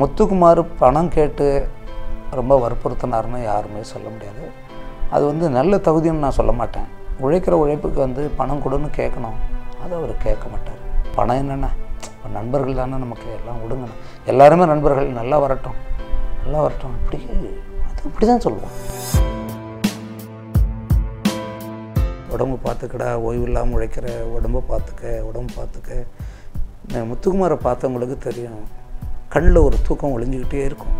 முத்துக்குமார் பணம் கேட்டு ரொம்ப வற்புறுத்தினார்னு யாருமே சொல்ல முடியாது. அது வந்து நல்ல தகுதின்னு நான் சொல்ல மாட்டேன். உழைக்கிற உழைப்புக்கு வந்து பணம் கொடுன்னு கேட்கணும், அதை அவர் கேட்க மாட்டார். பணம் என்னென்ன, நண்பர்கள் தானே நமக்கு, எல்லாம் விடுங்கண்ணா, எல்லாருமே நண்பர்கள், நல்லா வரட்டும் நல்லா வரட்டும், இப்படி தான் சொல்லுவோம். உடம்பு பார்த்துக்கடா, ஓய்வு இல்லாமல் உழைக்கிற, உடம்பை பார்த்துக்க. முத்துக்குமாரை பார்த்தவங்களுக்கு தெரியும், கண்ணில் ஒரு தூக்கம் ஒளிஞ்சிக்கிட்டே இருக்கும்.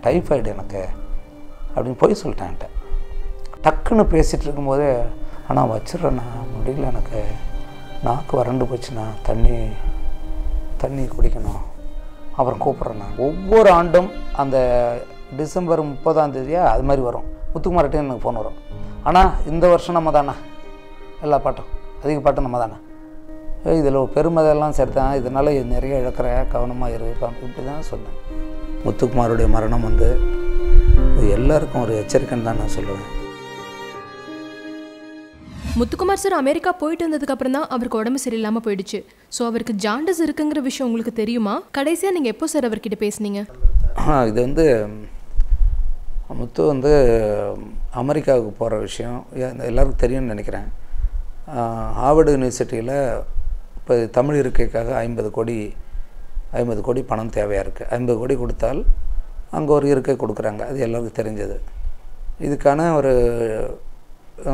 டைஃபாய்டு எனக்கு அப்படின்னு போய் சொல்லிட்டேன்ட்ட. டக்குன்னு பேசிகிட்டு இருக்கும்போதே, ஆனால் வச்சிட்றேண்ணா, முடியல, எனக்கு நாக்கு வறண்டு போச்சுண்ணா, தண்ணி குடிக்கணும், அப்புறம் கூப்பிட்றேண்ணா. ஒவ்வொரு ஆண்டும் அந்த டிசம்பர் 30 அது மாதிரி வரும், முத்துக்குமார்கிட்டே எனக்கு ஃபோன் வரும். ஆனால் இந்த வருஷம் நம்ம தானே, எல்லா பாட்டும் அதிக பாட்டும் நம்ம தானே, இதில் பெருமதெல்லாம் சேர்த்தான், இதனால் நிறைய இழக்கிற, கவனமாக இப்படி தான் சொன்னேன். முத்துக்குமாருடைய மரணம் வந்து எல்லாருக்கும் ஒரு எச்சரிக்கைன்னு தான் நான் சொல்லுவேன். முத்துக்குமார் சார் அமெரிக்கா போயிட்டு வந்ததுக்கு அப்புறம் தான் அவருக்கு உடம்பு சரியில்லாமல் போயிடுச்சு. ஸோ அவருக்கு ஜாண்டஸ் இருக்குங்கிற விஷயம் உங்களுக்கு தெரியுமா? கடைசியாக நீங்கள் எப்போ சார் அவர்கிட்ட பேசுனீங்க? இது வந்து முத்து வந்து அமெரிக்காவுக்கு போகிற விஷயம் எல்லாருக்கும் தெரியும்னு நினைக்கிறேன். ஹார்வர்டு யூனிவர்சிட்டியில் இப்போ தமிழ் இருக்கைக்காக 50 கோடி பணம் தேவையாக இருக்குது. 50 கோடி கொடுத்தால் அங்கே ஒரு இருக்கை கொடுக்குறாங்க, அது எல்லாருக்கும் தெரிஞ்சது. இதுக்கான ஒரு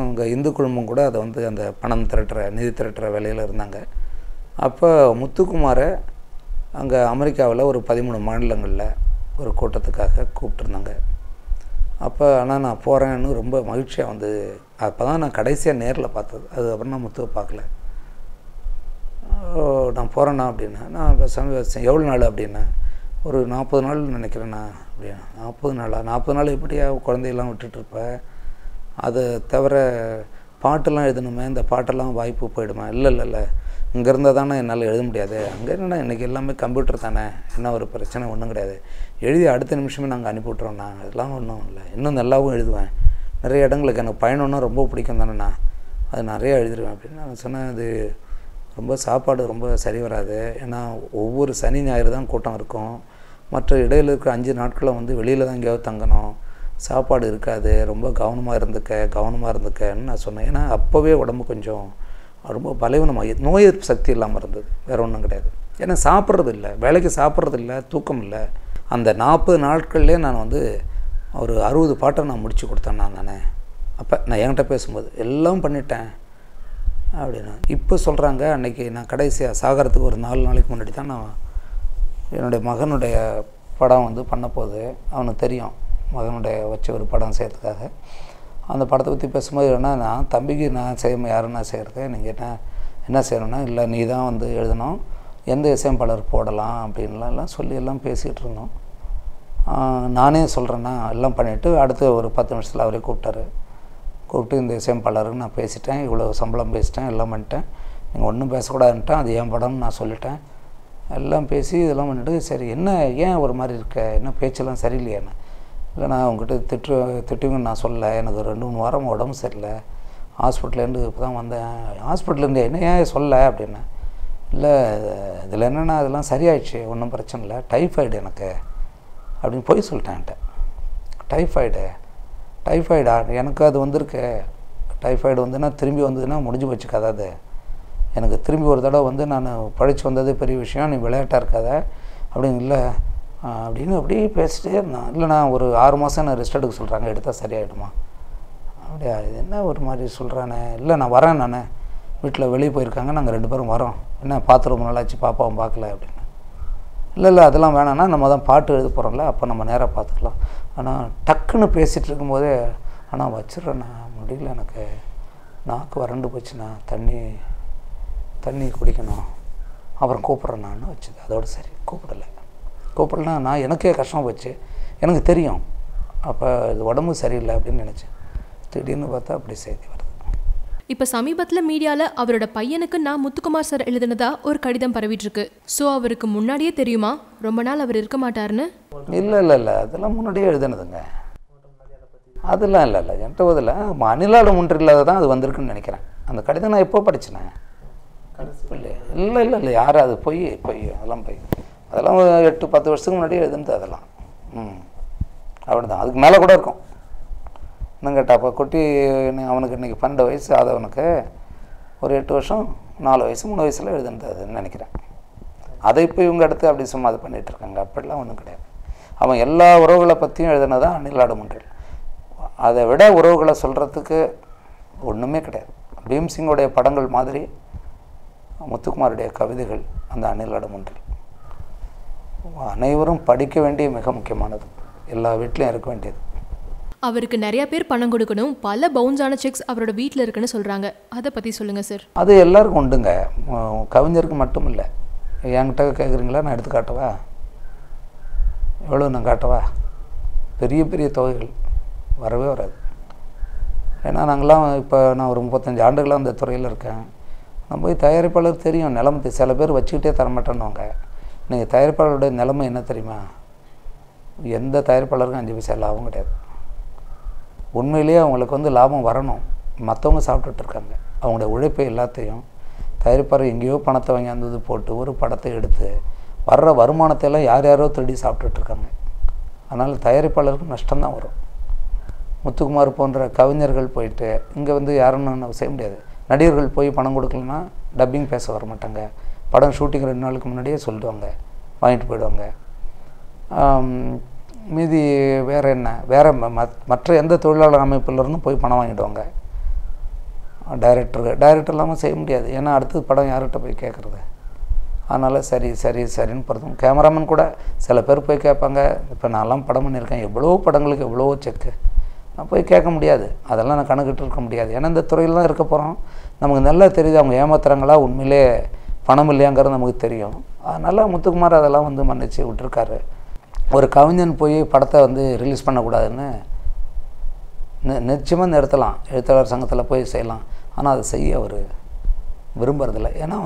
அங்கே இந்து குழுமம் கூட அதை வந்து அந்த பணம் நிதி திரட்டுற வேலையில் இருந்தாங்க. அப்போ முத்துக்குமாரை அங்கே அமெரிக்காவில் ஒரு 13 மாநிலங்களில் ஒரு கூட்டத்துக்காக கூப்பிட்டுருந்தாங்க. அப்போ ஆனால் நான் போகிறேன்னு ரொம்ப மகிழ்ச்சியாக வந்து, அப்போ தான் நான் கடைசியாக நேரில் பார்த்தது. அதுக்கப்புறம் நான் முத்துவை பார்க்கல. நான் போகிறேண்ணா அப்படின்னா, நான் எவ்வளோ நாள் அப்படின்னா, ஒரு 40 நாள் நினைக்கிறேண்ணா அப்படின்னா. 40 நாள் எப்படியா குழந்தையெல்லாம் விட்டுட்டுருப்பேன், அதை தவிர பாட்டெல்லாம் எழுதணுமே, இந்த பாட்டெல்லாம் வாய்ப்பு போயிடுமா? இல்லை இங்கே இருந்தால் தானே என்னால் எழுத முடியாது, அங்கே என்னென்னா இன்றைக்கி எல்லாமே கம்ப்யூட்டர் தானே, என்ன ஒரு பிரச்சனை ஒன்றும் கிடையாது, எழுதி அடுத்த நிமிஷமே நாங்கள் அனுப்பிவிட்றோண்ணா, அதெல்லாம் ஒன்றும் இல்லை, இன்னும் நல்லாவும் எழுதுவேன், நிறைய இடங்களுக்கு எனக்கு பயணம்னா ரொம்ப பிடிக்கும் தானேண்ணா, அது நிறையா எழுதிடுவேன் அப்படின்னு நான் சொன்னேன். அது ரொம்ப சாப்பாடு ரொம்ப சரி வராது, ஏன்னா ஒவ்வொரு சனி ஞாயிறு தான் கூட்டம் இருக்கும், மற்ற இடையில் இருக்கிற 5 நாட்களில் வந்து வெளியில் தான் எங்கேயாவது தங்கணும், சாப்பாடு இருக்காது, ரொம்ப கவனமாக இருந்துக்கன்னு நான் சொன்னேன். ஏன்னா அப்போவே உடம்பு கொஞ்சம் ரொம்ப பலவீனமாக, நோய் எதிர்ப்பு சக்தி இல்லாமல் இருந்தது, வேறு ஒன்றும் கிடையாது. ஏன்னா சாப்பிட்றது இல்லை, வேலைக்கு சாப்பிட்றது இல்லை, தூக்கம் இல்லை. அந்த 40 நாட்கள்லேயே நான் வந்து ஒரு 60 பாட்டை நான் முடித்து கொடுத்தேன்னா நான் அப்போ நான் என்கிட்ட பேசும்போது எல்லாம் பண்ணிட்டேன் அப்படின்னா. இப்போ சொல்கிறாங்க, அன்றைக்கி நான் கடைசியாக சாகரத்துக்கு ஒரு 4 நாளைக்கு முன்னாடி தான் நான் என்னுடைய மகனுடைய படம் வந்து பண்ண போது, அவனுக்கு தெரியும் மகனுடைய வச்சு ஒரு படம் செய்கிறதுக்காக. அந்த படத்தை பற்றி பேசும்போது நான் தம்பிக்கு நான் செய்ய யாரும் நான் செய்கிறது, நீங்கள் என்ன செய்யணும்னா, இல்லை நீ தான் வந்து எழுதணும், எந்த இசையமைப்பாளர் போடலாம் அப்படின்லாம் சொல்லி எல்லாம் பேசிகிட்டு இருந்தோம். நானே சொல்கிறேன்னா எல்லாம் பண்ணிவிட்டு அடுத்து ஒரு 10 நிமிஷத்தில் அவரே கூப்பிட்டு இந்த இசையமைப்பாளருக்கு நான் பேசிட்டேன், இவ்வளோ சம்பளம் பேசிட்டேன், எல்லாம் பண்ணிட்டேன், நீங்கள் ஒன்றும் பேசக்கூடாதுன்ட்டேன், அது என் படம்னு நான் சொல்லிட்டேன், எல்லாம் பேசி இதெல்லாம் பண்ணிவிட்டு, சரி ஏன் ஒரு மாதிரி இருக்க, என்ன பேச்செல்லாம் சரியில்லையாண்ணே? இல்லை நான் உங்ககிட்ட திட்டுங்கன்னு நான் சொல்லலை, எனக்கு 2-3 வாரம் உடம்பு சரியில்லை, ஹாஸ்பிட்டல்லேருந்து இப்போ தான் வந்தேன், ஹாஸ்பிட்டல்லேருந்து என்ன ஏன் சொல்ல அப்படின்னா, இல்லை இதில் என்னென்னா அதெல்லாம் சரியாயிடுச்சு, ஒன்றும் பிரச்சனை இல்லை, டைஃபாய்டு எனக்கு அப்படின்னு போய் சொல்லிட்டேன்ட்ட. டைஃபாய்டா எனக்கு அது வந்திருக்கு, டைஃபாய்டு வந்துன்னா திரும்பி வந்ததுன்னா முடிஞ்சு போச்சு கதை. அது எனக்கு திரும்பி ஒரு தடவை வந்து நான் படித்து வந்தது பெரிய விஷயம், நீ விளையாட்டாக இருக்காத அப்படின்னு. இல்லை அப்படின்னு அப்படியே பேசிட்டே இருந்தான். இல்லை நான் ஒரு 6 மாதம் நான் ரெஸ்ட் எடுக்க சொல்கிறாங்க, எடுத்தால் சரியாயிடுமா? அப்படியா, இது என்ன ஒரு மாதிரி சொல்கிறானே. இல்லை நான் வரேன், நான் வீட்டில் வெளியே போயிருக்காங்க, நாங்கள் 2 பேரும் வரோம், என்ன பார்த்து ரொம்ப நாளாச்சு பாப்பாவும் பார்க்கல அப்படின்னு. இல்லை அதெல்லாம் வேணான்னா, நம்ம தான் பாட்டு எழுத போகிறோம்ல, அப்போ நம்ம நேராக பார்த்துக்கலாம். ஆனால் டக்குன்னு பேசிகிட்டு இருக்கும்போதே, ஆனால் வச்சிட்றேண்ணா, முடியல, எனக்கு நாக்கு வறண்டு போச்சுண்ணா, தண்ணி குடிக்கணும், அப்புறம் கூப்பிட்றேண்ணான்னு வச்சுது. அதோடு சரி, கூப்பிடலன்னா நான் எனக்கே கஷ்டமாக போச்சு, எனக்கு தெரியும் அப்போ இது உடம்பு சரியில்லை அப்படின்னு நினச்சேன். திடீர்னு பார்த்தா அப்படி செய்தி வருது. இப்போ சமீபத்தில் மீடியாவில் அவரோட பையனுக்கு நான் முத்துக்குமார் சார் எழுதுனதா ஒரு கடிதம் பரவிட்டு இருக்கு. ஸோ அவருக்கு முன்னாடியே தெரியுமா ரொம்ப நாள் அவர் இருக்க மாட்டாருன்னு? இல்லை அதெல்லாம் முன்னாடியே எழுதுனதுங்க, அதெல்லாம் இல்லை என்கிட்ட இதில் அணிலாடு ஒன்று இல்லாத தான் அது வந்திருக்குன்னு நினைக்கிறேன். அந்த கடிதம் நான் எப்போ படித்தேன், இல்லை இல்லை இல்லை யாரும் அது பொய் அதெல்லாம் பொய். அதெல்லாம் 8-10 வருஷத்துக்கு முன்னாடி எழுதுனது அதெல்லாம். அப்படி தான். அதுக்கு மேலே கூட இருக்கும். இன்னும் கேட்டால் அப்போ குட்டி அவனுக்கு இன்றைக்கி 12 வயசு ஆதவனுக்கு ஒரு 8 வருஷம் 4 வயசு 3 வயசில் எழுதுனது அதுன்னு நினைக்கிறேன். அதை இப்போ இவங்க எடுத்து அப்படி சும்மா அது பண்ணிகிட்ருக்காங்க. அப்படிலாம் ஒன்றும் கிடையாது. அவன் எல்லா உறவுகளை பற்றியும் எழுதுனதான் அணில் ஆடுமன்றில். அதை விட உறவுகளை சொல்கிறதுக்கு ஒன்றுமே கிடையாது. பீம்சிங்கோடைய படங்கள் மாதிரி முத்துக்குமாருடைய கவிதைகள் அந்த அணில் ஆடுமன்றில் அனைவரும் படிக்க வேண்டிய மிக முக்கியமானது, எல்லா வீட்லையும் இருக்க வேண்டியது. அவருக்கு நிறைய பேர் பணம் கொடுக்கணும், பல பவுன்ஸான செக்ஸ் அவரோட வீட்டில் இருக்குன்னு சொல்கிறாங்க. அதை பற்றி சொல்லுங்கள் சார். அது எல்லாருக்கும் உண்டுங்க, கவிஞருக்கு மட்டும் இல்லை. என்கிட்ட கேட்குறீங்களா? நான் எடுத்து காட்டவா? எவ்வளோ நான் காட்டவா? பெரிய பெரிய தொகைகள் வரவே வராது. ஏன்னா நாங்களாம் இப்போ நான் ஒரு 35 ஆண்டுகளாக அந்த துறையில் இருக்கேன். நான் போய் தயாரிப்பாளர் தெரியும் நிலைமை. சில பேர் வச்சுக்கிட்டே தரமாட்டேன்னுவாங்க. நீங்கள் தயாரிப்பாளருடைய நிலைமை என்ன தெரியுமா? எந்த தயாரிப்பாளருக்கும் 5 பைசா லாபம் கிடையாது. உண்மையிலேயே அவங்களுக்கு லாபம் வரணும். மற்றவங்க சாப்பிட்டுட்ருக்காங்க. அவங்களுடைய உழைப்பை எல்லாத்தையும் தயாரிப்பாளர் எங்கேயோ பணத்தை வாங்கி போட்டு ஒரு படத்தை எடுத்து வர்ற வருமானத்தை எல்லாம் யார் யாரோ திருடி சாப்பிட்டுட்ருக்காங்க. அதனால் தயாரிப்பாளருக்கு நஷ்டம்தான் வரும். முத்துக்குமார் போன்ற கவிஞர்கள் போயிட்டு இங்கே யாருன்னு செய்ய முடியாது. நடிகர்கள் போய் பணம் கொடுக்கலன்னா டப்பிங் பேச வர மாட்டாங்க. படம் ஷூட்டிங் 2 நாளுக்கு முன்னாடியே சொல்லிடுவாங்க, வாங்கிட்டு போயிடுவாங்க. மீதி வேறு என்ன, வேறு மற்ற எந்த தொழிலாளர் அமைப்பிலிருந்தும் போய் பணம் வாங்கிடுவாங்க. டைரக்டர் இல்லாமல் செய்ய முடியாது. ஏன்னா அடுத்தது படம் யார்கிட்ட போய் கேட்குறது? அதனால் சரின்னு பொறுத்தும். கேமராமேன் கூட சில பேர் போய் கேட்பாங்க. இப்போ நான்லாம் படம் பண்ணியிருக்கேன், எவ்வளோ படங்களுக்கு எவ்வளோ செக்கு. நான் போய் கேட்க முடியாது. அதெல்லாம் நான் கணக்கிட்டு இருக்க முடியாது. ஏன்னா இந்த துறையில் தான் இருக்க போகிறோம். நமக்கு நல்லா தெரியுது அவங்க ஏமாத்துறாங்களா உண்மையிலே பணம் இல்லையாங்கிறது நமக்கு தெரியும். அதனால் முத்துக்குமார் அதெல்லாம் மன்னிச்சு விட்டுருக்காரு. ஒரு கவிஞன் போய் படத்தை ரிலீஸ் பண்ணக்கூடாதுன்னு நிச்சயமாக நிறுத்தலாம், எழுத்தாளர் சங்கத்தில் போய் செய்யலாம். ஆனால் அதை செய்ய அவர் விரும்புறதில்லை. ஏன்னா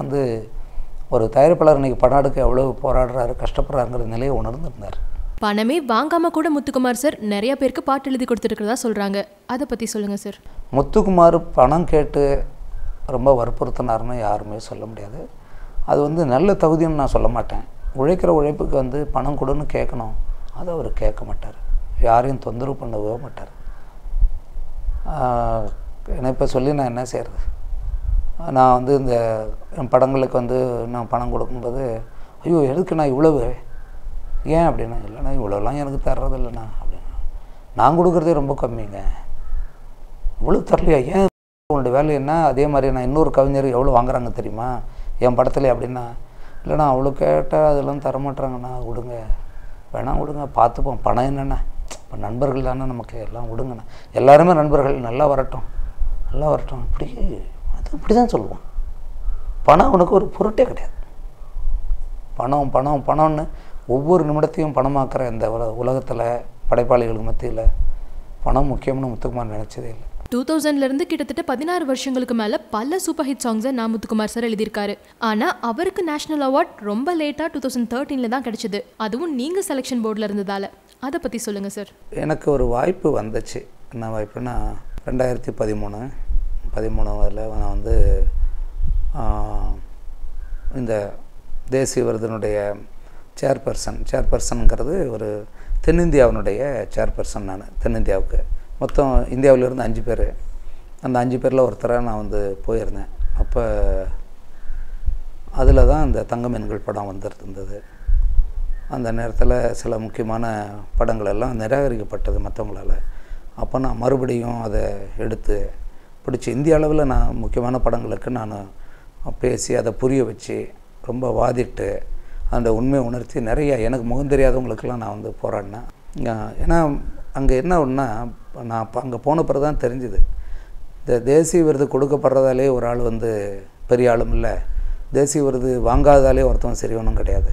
ஒரு தயாரிப்பாளர் இன்றைக்கி படம் எடுக்க எவ்வளோ போராடுறாரு, கஷ்டப்படுறாருங்கிற நிலையை உணர்ந்துருந்தார். பணமே வாங்காமல் கூட முத்துக்குமார் சார் நிறைய பேருக்கு பாட்டு எழுதி கொடுத்துருக்கிறதா சொல்கிறாங்க. அதை பற்றி சொல்லுங்கள் சார். முத்துக்குமார் பணம் கேட்டு ரொம்ப வற்புறுத்தினார்னு யாருமே சொல்ல முடியாது. அது நல்ல தகுதின்னு நான் சொல்ல மாட்டேன். உழைக்கிற உழைப்புக்கு பணம் கொடுன்னு கேட்கணும், அதை அவர் கேட்க மாட்டார். யாரையும் தொந்தரவு பண்ணவே மாட்டார். என்னை இப்போ சொல்லி நான் என்ன செய்கிறது? நான் இந்த என் படங்களுக்கு நான் பணம் கொடுக்கும்போது ஐயோ எதுக்கு நான் இவ்வளவு, ஏன் அப்படின்னா, இல்லைண்ணா இவ்வளோலாம் எனக்கு தர்றது இல்லைண்ணா அப்படின்னா, நான் கொடுக்குறதே ரொம்ப கம்மிங்க, இவ்வளோ தரலையா, ஏன் உங்களுடைய வேலை என்ன? அதே மாதிரி நான் இன்னொரு கவிஞர் எவ்வளோ வாங்குறாங்க தெரியுமா என் படத்துல அப்படின்னா, இல்லைண்ணா அவ்வளோ கேட்டால் அதெல்லாம் தரமாட்டுறாங்கண்ணா, விடுங்க வேணாம் விடுங்க பார்த்துப்போம், பணம் என்னென்ன இப்போ நண்பர்கள் தானே நமக்கு, எல்லாம் விடுங்கண்ணா, எல்லாருமே நண்பர்கள், நல்லா வரட்டும் இப்படி தான் சொல்லுவோம். பணம் அவனுக்கு ஒரு பொருட்டே கிடையாது. பணம்னு ஒவ்வொரு நிமிடத்தையும் பணமாக்குற இந்த உலகத்தில் படைப்பாளிகளுக்கு மத்தியில் பணம் முக்கியம்னு முத்துக்குமார் நினச்சதே இல்லை. 2000லேருந்து கிட்டத்தட்ட 16 வருஷங்களுக்கு மேலே பல சூப்பர் ஹிட் சாங்ஸை நான் முத்துக்குமார் சார் எழுதியிருக்காரு. ஆனால் அவருக்கு நேஷனல் அவார்ட் ரொம்ப லேட்டாக 2013 தான் கிடைச்சிது. அதுவும் நீங்கள் செலெக்ஷன் போர்டில் இருந்ததால். அதை பற்றி சொல்லுங்கள் சார். எனக்கு ஒரு வாய்ப்பு வந்துச்சு. என்ன வாய்ப்புனா 2013 நான் இந்த தேசிய விருதினுடைய சேர்பர்சனுங்கிறது ஒரு தென்னிந்தியாவினுடைய சேர்பர்சன். நான் தென்னிந்தியாவுக்கு மொத்தம் இந்தியாவிலிருந்து 5 பேர். அந்த 5 பேரில் ஒருத்தராக நான் போயிருந்தேன். அப்போ அதில் தான் இந்த தங்கமீன்கள் படம் இருந்தது. அந்த நேரத்தில் சில முக்கியமான படங்கள் எல்லாம் நிராகரிக்கப்பட்டது மற்றவங்களால். அப்போ நான் மறுபடியும் அதை எடுத்து பிடிச்சி இந்திய அளவில் நான் முக்கியமான படங்களுக்கு நான் பேசி அதை புரிய வச்சு ரொம்ப வாதிட்டு அந்த உண்மையை உணர்த்தி நிறைய எனக்கு முகம் தெரியாதவங்களுக்கெல்லாம் நான் போராடினேன். ஏன்னா அங்கே என்ன ஒன்றா நான் அங்கே போன பிறகு தான் தெரிஞ்சுது, இந்த தேசிய விருது கொடுக்கப்படுறதாலே ஒரு ஆள் பெரிய ஆளும் இல்லை, தேசிய விருது வாங்காதாலே ஒருத்தவன் சரியவனும் கிடையாது.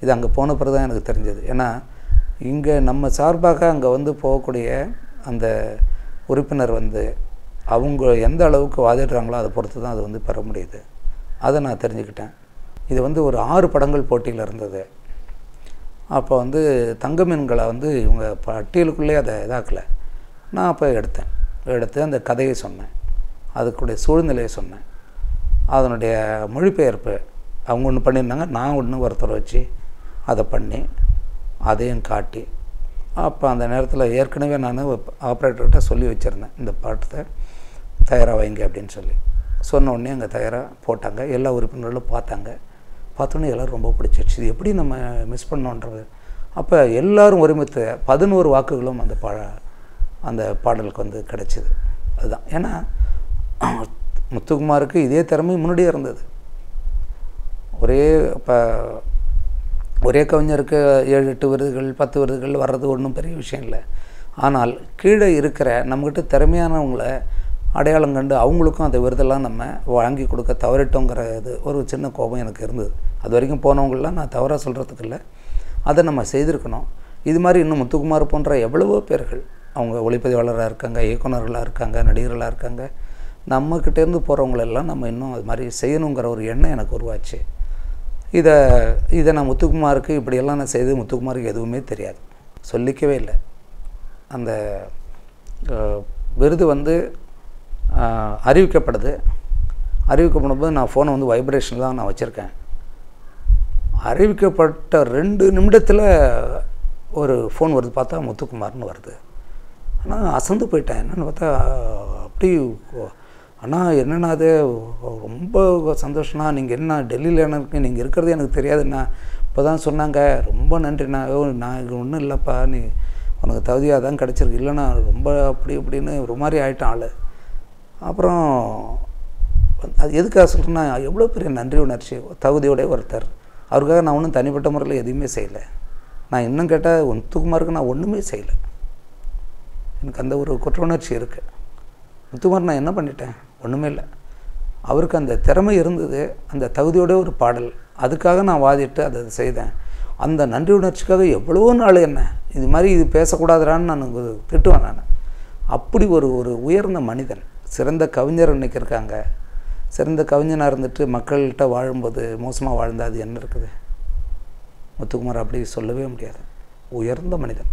இது அங்கே போன பிறகு தான் எனக்கு தெரிஞ்சது. ஏன்னா இங்கே நம்ம சார்பாக அங்கே போகக்கூடிய அந்த உறுப்பினர் அவங்க எந்த அளவுக்கு வாதிடுறாங்களோ அதை பொறுத்து தான் அது பெற முடியுது. அதை நான் தெரிஞ்சுக்கிட்டேன். இது ஒரு 6 படங்கள் போட்டியில் இருந்தது. அப்போ தங்கமீன்களை இவங்க பட்டியலுக்குள்ளே அதை இதாக்கலை. நான் அப்போ எடுத்து அந்த கதையை சொன்னேன், அதுக்குடைய சூழ்நிலையை சொன்னேன். அதனுடைய மொழிபெயர்ப்பு அவங்க ஒன்று பண்ணியிருந்தாங்க, நான் ஒன்று ஒருத்தர் வச்சு அதை பண்ணி அதையும் காட்டி, அப்போ அந்த நேரத்தில் ஏற்கனவே நான் ஆப்ரேட்டர்கிட்ட சொல்லி வச்சுருந்தேன், இந்த பாட்டத்தை தயாராக வைங்க அப்படின்னு சொல்லி. சொன்ன உடனே அங்கே தயாராக போட்டாங்க. எல்லா உறுப்பினர்களும் பார்த்தாங்க. பார்த்தோன்னே எல்லோரும் ரொம்ப பிடிச்சிருச்சு. இது எப்படி நம்ம மிஸ் பண்ணோன்றது. அப்போ எல்லோரும் ஒருமித்த 11 வாக்குகளும் அந்த பாடலுக்கு வந்து கிடச்சிது. அதுதான். ஏன்னா முத்துக்குமாருக்கு இதே திறமை முன்னாடியே இருந்தது. ஒரே கவிஞருக்கு 7-8 விருதுகள் 10 விருதுகள் வர்றது ஒன்றும் பெரிய விஷயம் இல்லை. ஆனால் கீழே இருக்கிற நம்மக்கிட்ட திறமையானவங்களை அடையாளம் கண்டு அவங்களுக்கும் அந்த விருதெல்லாம் நம்ம வாங்கி கொடுக்க தவறிட்டோங்கிறது ஒரு சின்ன கோபம் எனக்கு இருந்தது. அது வரைக்கும் போனவங்களெலாம் நான் தவறாக சொல்கிறதுக்கு இல்லை, அதை நம்ம செய்திருக்கணும். இது மாதிரி இன்னும் முத்துக்குமார் போன்ற எவ்வளவோ பேர்கள், அவங்க ஒளிப்பதிவாளராக இருக்காங்க, இயக்குநர்களாக இருக்காங்க, நடிகர்களாக இருக்காங்க. நம்மக்கிட்டேருந்து போகிறவங்களெல்லாம் நம்ம இன்னும் அது மாதிரி செய்யணுங்கிற ஒரு எண்ணம் எனக்கு உருவாச்சு. இதை நான் முத்துக்குமாருக்கு இப்படியெல்லாம் நான் செய்து முத்துக்குமாருக்கு எதுவுமே தெரியாது, சொல்லிக்கவே இல்லை. அந்த விருது வந்து அறிவிக்கப்படும்போது நான் ஃபோனை வந்து வைப்ரேஷனில் தான் நான் வச்சுருக்கேன். அறிவிக்கப்பட்ட 2 நிமிடத்தில் ஒரு ஃபோன் வருது, பார்த்தா முத்துக்குமார்னு வருது. ஆனால் அசந்து போயிட்டேன். என்னென்னு பார்த்தா அப்படி, அண்ணா என்னென்னா அது ரொம்ப சந்தோஷம்ண்ணா, நீங்கள் என்ன டெல்லியில் எனக்கு நீங்கள் இருக்கிறது எனக்கு தெரியாதுண்ணா, இப்போ தான் சொன்னாங்க, ரொம்ப நன்றிண்ணா. நான் இது ஒன்றும் இல்லைப்பா, நீ உனக்கு தகுதியாக தான் கிடச்சிருக்கு, இல்லைண்ணா ரொம்ப அப்படி இப்படின்னு ஒரு மாதிரி ஆகிட்டான் ஆள். அப்புறம் அது எதுக்காக சொல்கிறேன்னா, எவ்வளோ பெரிய நன்றி உணர்ச்சி. தகுதியோடைய ஒருத்தர், அவருக்காக நான் ஒன்றும் தனிப்பட்ட முறையில் எதுவுமே செய்யலை. நான் இன்னும் கேட்டால் முத்துக்குமாருக்கு நான் ஒன்றுமே செய்யலை. எனக்கு அந்த ஒரு குற்ற உணர்ச்சி இருக்குது. முத்துக்குமார் நான் என்ன பண்ணிட்டேன்? ஒன்றுமே இல்லை. அவருக்கு அந்த திறமை இருந்தது, அந்த தகுதியோட ஒரு பாடல், அதுக்காக நான் வாதிட்டு அதை செய்தேன். அந்த நன்றி உணர்ச்சிக்காக எவ்வளோ நாள் என்ன இது மாதிரி இது பேசக்கூடாதுறான்னு நான் திட்டுவேன். நான் அப்படி ஒரு உயர்ந்த மனிதன், சிறந்த கவிஞர் இன்றைக்கி இருக்காங்க. சிறந்த கவிஞனாக இருந்துட்டு மக்கள்கிட்ட வாழும்போது மோசமாக வாழ்ந்தால் அது என்ன இருக்குது? முத்துக்குமார் அப்படி சொல்லவே முடியாது. உயர்ந்த மனிதன்,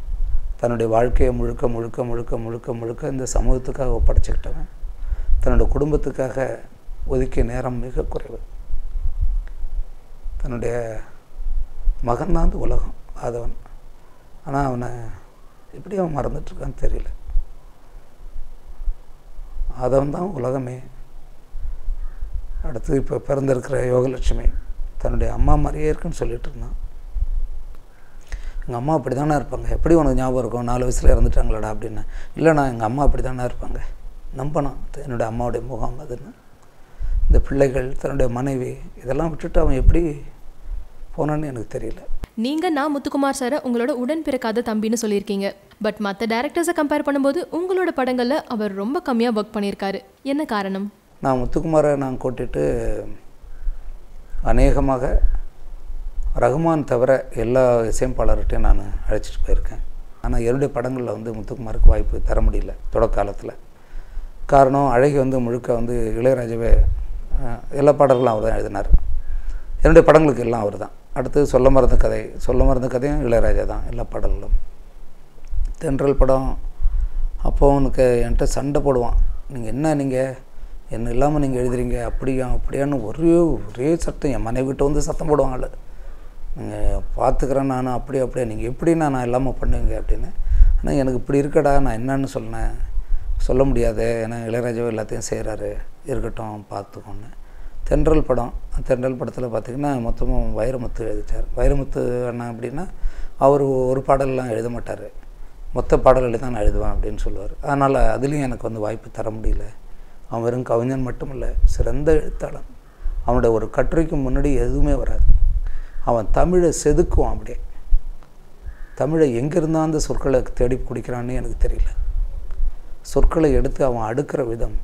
தன்னுடைய வாழ்க்கையை முழுக்க முழுக்க முழுக்க முழுக்க முழுக்க இந்த சமூகத்துக்காக ஒப்படைச்சிக்கிட்டவன். தன்னுடைய குடும்பத்துக்காக ஒதுக்கிய நேரம் மிக குறைவு. தன்னுடைய மகன் தான் அந்த உலகம் ஆதவன். ஆனால் அவனை எப்படி அவன் மறந்துட்டுருக்கான்னு தெரியல. ஆதவன் தான் உலகமே. அடுத்து இப்போ பிறந்திருக்கிற யோகலட்சுமி தன்னுடைய அம்மா மாதிரியே இருக்குன்னு சொல்லிட்டு இருந்தான். எங்கள் அம்மா அப்படி தானே இருப்பாங்க, எப்படி உனக்கு ஞாபகம் இருக்கும், 4 வயசில் இறந்துட்டாங்களாடா அப்படின்னு. இல்லைண்ணா எங்கள் அம்மா அப்படி தானே இருப்பாங்க, நம்பணும் என்னுடைய அம்மாவுடைய முகம் அதுன்னு. இந்த பிள்ளைகள், தன்னுடைய மனைவி, இதெல்லாம் விட்டுட்டு அவன் எப்படி போனான்னு எனக்கு தெரியல. நீங்கள் நான் முத்துக்குமார் சாரை உங்களோட உடன் பிறக்காத தம்பின்னு சொல்லியிருக்கீங்க. பட் மற்ற டேரக்டர்ஸை கம்பேர் பண்ணும்போது உங்களோட படங்களில் அவர் ரொம்ப கம்மியாக ஒர்க் பண்ணியிருக்காரு. என்ன காரணம்? நான் முத்துக்குமாரை நான் கூட்டிட்டு அநேகமாக ரகுமான் தவிர எல்லா இசையமைப்பாளர்கிட்டையும் நான் அழைச்சிட்டு போயிருக்கேன். ஆனால் என்னுடைய படங்களில் வந்து முத்துக்குமாருக்கு வாய்ப்பு தர முடியல தொடக்காலத்தில். காரணம், அழகி வந்து முழுக்க வந்து இளையராஜாவே எல்லா பாடல்களும் அவர் தான் எழுதினார். என்னுடைய படங்களுக்கு எல்லாம் அவர் தான். அடுத்து சொல்ல மறந்த கதையும் இளையராஜா தான் எல்லா பாடல்களும். தென்றல் படம் அப்போது அவனுக்கு என்கிட்ட சண்டை போடுவான், நீங்கள் என்ன இல்லாமல் நீங்கள் எழுதுறீங்க அப்படியான்னு ஒரே சத்தம். என் மனைவிட்ட வந்து சத்தம் போடுவாங்க, நீங்கள் பார்த்துக்கிறேன் நான் அப்படியே நீங்கள் எப்படின்னா நான் இல்லாமல் பண்ணுவீங்க அப்படின்னு. ஆனால் எனக்கு இப்படி இருக்கடா, நான் என்னன்னு சொல்ல முடியாது, ஏன்னா இளையராஜாவே எல்லாத்தையும் செய்கிறாரு, இருக்கட்டும் பார்த்துக்கோன்னு. தென்றல் படத்தில் பார்த்திங்கன்னா மொத்தமும் வைரமுத்து எழுதிட்டார். வைரமுத்து அண்ணா அப்படின்னா அவர் ஒரு பாடலாம் எழுத மாட்டார், மொத்த பாடல்களை தான் நான் எழுதுவேன் அப்படின்னு சொல்லுவார். அதனால் அதுலேயும் எனக்கு வந்து வாய்ப்பு தர முடியல. அவன் வெறும் கவிஞன் மட்டும் இல்லை, சிறந்த எழுத்தாளன். அவனுடைய ஒரு கட்டுரைக்கு முன்னாடி எதுவுமே வராது. அவன் தமிழை செதுக்குவான். அப்படியே தமிழை எங்கேருந்தான் அந்த சொற்களை தேடி பிடிக்கிறான்னு எனக்கு தெரியல. சொற்களை எடுத்து அவன் அடுக்கிற விதம்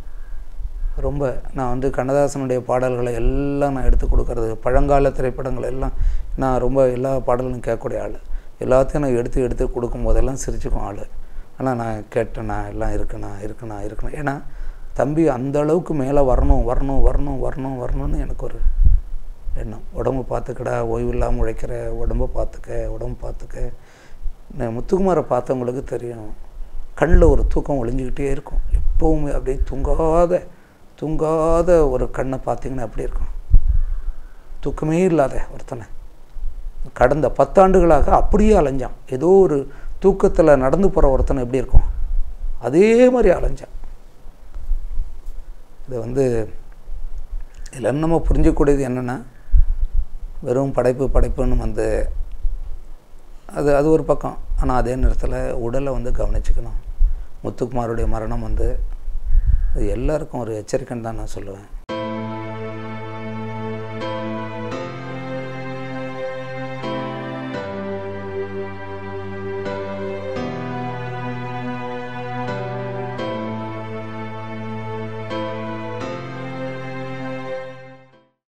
ரொம்ப. நான் வந்து கண்ணதாசனுடைய பாடல்களை எல்லாம் நான் எடுத்து கொடுக்கறது, பழங்கால திரைப்படங்கள் எல்லாம் நான் ரொம்ப எல்லா பாடலும் கேட்கக்கூடிய ஆள். எல்லாத்தையும் நான் எடுத்து கொடுக்கும்போதெல்லாம் சிரிச்சுக்கும் ஆள். ஆனால் நான் கேட்டேண்ணா எல்லாம் இருக்குண்ணா. ஏன்னா தம்பி அந்த அளவுக்கு மேலே வரணும்னு எனக்கு ஒரு எண்ணம். உடம்பு பார்த்துக்கடா, ஓய்வு இல்லாமல் உழைக்கிற உடம்பை பார்த்துக்க. முத்துக்குமாரை பார்த்தவங்களுக்கு தெரியும், கண்ணில் ஒரு தூக்கம் ஒளிஞ்சிக்கிட்டே இருக்கும் எப்போவுமே. அப்படியே தூங்காத ஒரு கண்ணை பார்த்தீங்கன்னா எப்படி இருக்கும்? தூக்கமே இல்லாத ஒருத்தனை கடந்த 10 ஆண்டுகளாக அப்படியே அலைஞ்சான். ஏதோ ஒரு தூக்கத்தில் நடந்து போகிற ஒருத்தனை எப்படி இருக்கும்? அதே மாதிரி அலைஞ்சான். இது இதில் நம்ம புரிஞ்சக்கூடியது என்னென்னா, வெறும் படைப்புன்னு அது ஒரு பக்கம். ஆனால் அதே நேரத்தில் உடலை கவனிச்சுக்கணும். முத்துக்குமாருடைய மரணம் அது எல்லாருக்கும் ஒரு எச்சரிக்கைன்னு தான் நான் சொல்லுவேன்.